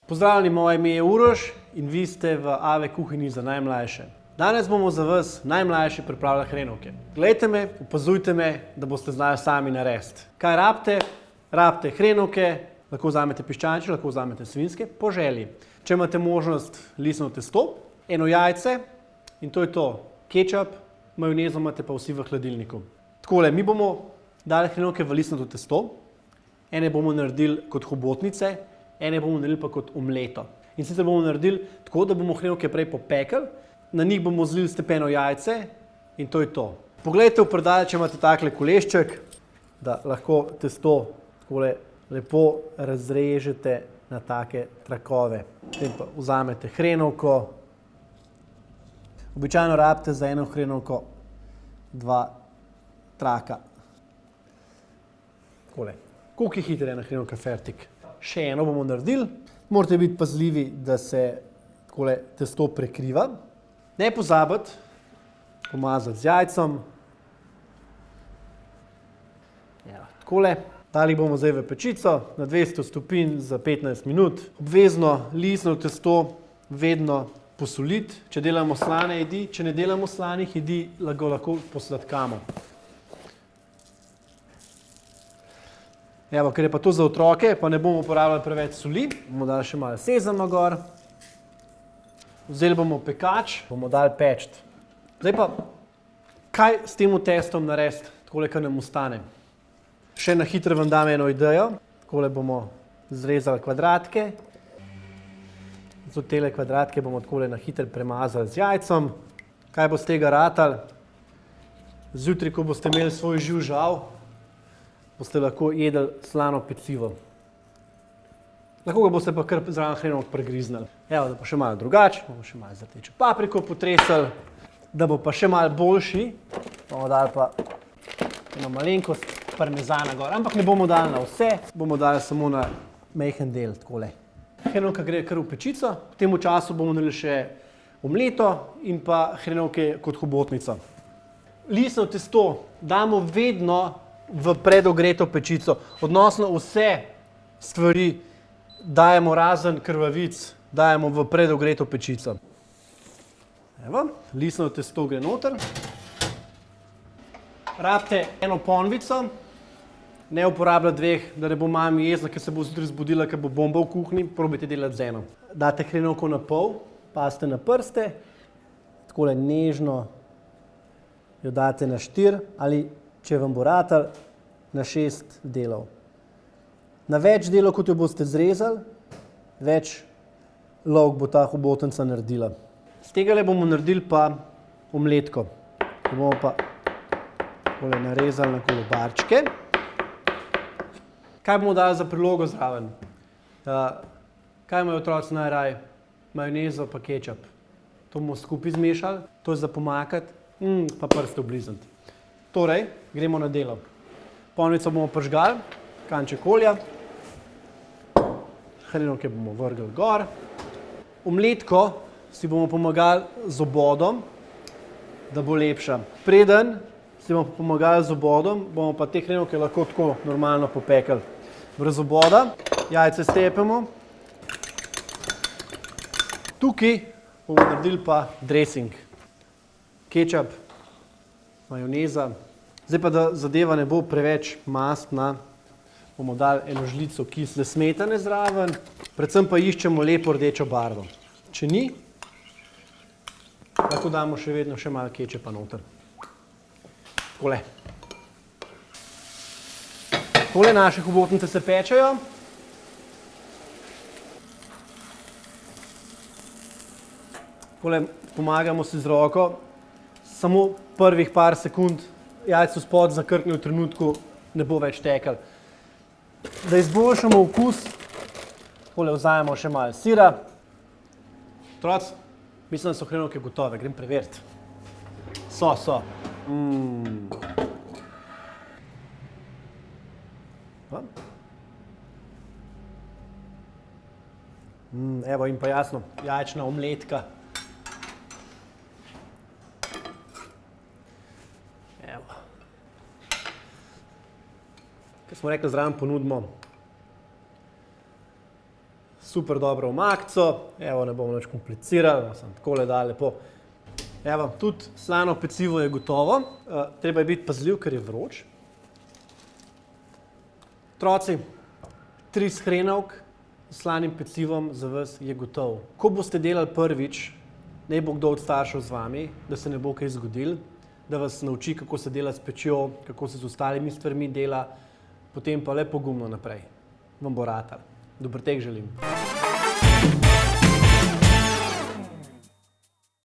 Pozdravljeni, moje ime je Uroš in vi ste v AV kuhinji za najmlajše. Danes bomo za vas najmlajši pripravljali hrenovke. Glejte me, opazujte me, da boste znali sami narediti. Kaj rabite? Rabite hrenovke, lahko vzamete piščančje, lahko vzamete svinjske, po želji. Če imate možnost, listno testo, eno jajce in to je to. Kečap, majonezo imate pa vsi v hladilniku. Takole, mi bomo dali hrenovke v listnato testo, ene bomo naredili kot hobotnice, ene bomo naredili pa kot omleto. In sicer bomo naredili tako, da bomo hrenovke prej popekli, na njih bomo zlili stepeno jajce in to je to. Poglejte v predal, če imate takle kolešček, da lahko testo takole lepo razrežete na take trakove. Potem pa vzamete hrenovko. Običajno rabite za eno hrenovko 2 traka. Takole. Koliko je hitro ena hrenovka fertik? Še eno bomo naredili. Morate biti pazljivi, da se takole testo prekriva. Ne pozabiti pomazati z jajcem. Takole. Dali bomo zdaj v pečico na 200 stopinj za 15 minut. Obvezno listno testo vedno posoliti, če delamo slane jedi. Če ne delamo slanih jedi, lahko posladkamo. Evo, ker je pa to za otroke, pa ne bomo uporabljali preveč soli. Bomo dali še malo sezama gor. Vzeli bomo pekač, bomo dali peči. Zdaj pa, kaj s tem testom narediti, takole, kar nam ostane? Še na hitro vam dam eno idejo. Takole bomo zrezali kvadratke. Tudi tele kvadratke bomo takole na hitro premazali z jajcem. Kaj bo z tega ratalo? Zjutraj, ko boste imeli svoj živžav, boste lahko jedli slano pecivo. Lahko ga boste pa kar zraven hrenovk pregriznili. Evo, da pa še malo drugače, bomo še malo zatečo papriko potresali, da bo pa še malo boljši. Bomo dali pa eno malenkost parmezana gor, ampak ne bomo dali na vse, bomo dali samo na majhen del, takole. Hrenovka gre kar v pečico, v tem času bomo naredili še omleto in pa hrenovke kot hobotnico. Listno testo damo vedno v predogreto pečico, odnosno vse stvari dajemo razen krvavic, dajemo v predogreto pečico. Evo, listno testo gre noter. Rabite eno ponvico, ne uporabljati 2, da ne bo mami jezna, ker se bo zjutraj zbudila, ker bo bomba v kuhinji, probajte delati z eno. Date hrenovko na pol, pazite na prste, takole nežno jo date na 4 ali, če vam bo ratalo, na 6 delov. Na več delov, kot jo boste zrezali, več lovk bo ta hobotnica naredila. Z tegale bomo naredili pa omletko. To bomo pa takole narezali na kolobarčke. Kaj bomo dali za prilogo zraven? Kaj imajo otroci najraje? Majonezo pa kečap. To bomo skupaj zmešali, to je za pomakati, pa prste oblizniti. Torej, gremo na delo. Ponvico bomo prižgali, kanček olja, hrenovke bomo vrgli gor. Omletko si bomo pomagali z obodom, da bo lepša. Preden si bomo pomagali z obodom, bomo pa te hrenovke lahko tako normalno popekli. Brez oboda, jajce stepemo. Tukaj bomo naredili pa dressing. Kečap, majoneza. Zdaj pa, da zadeva ne bo preveč mastna, bomo dali eno žlico kisle smetane zraven, predvsem pa iščemo lepo rdečo barvo. Če ni, lahko damo še vedno še malo kečapa noter. Takole. Takole naše hobotnice se pečejo. Takole pomagamo si z roko, samo prvih par sekund jajco spod zakrkne v trenutku, ne bo več tekel. Da izboljšamo okus, takole vzajemo še malo sira. Otroci, mislim, da so hrenovke gotove, grem preveriti. So. Evo in pa jasno, jajčna omletka. Evo. Kaj smo rekli, zraven ponudimo super dobro omakco, evo, ne bomo nič komplicirali, sem takole dal lepo. Evo, tudi slano pecivo je gotovo, treba je biti pazljiv, ker je vroč. Otroci, 3 hrenovk s slanim pecivom za vas je gotov. Ko boste delali prvič, naj bo kdo od staršev z vami, da se ne bo kaj zgodilo, da vas nauči, kako se dela s pečjo, kako se z ostalimi stvarmi dela, potem pa le pogumno naprej. Vam bo ratalo. Dober tek želim.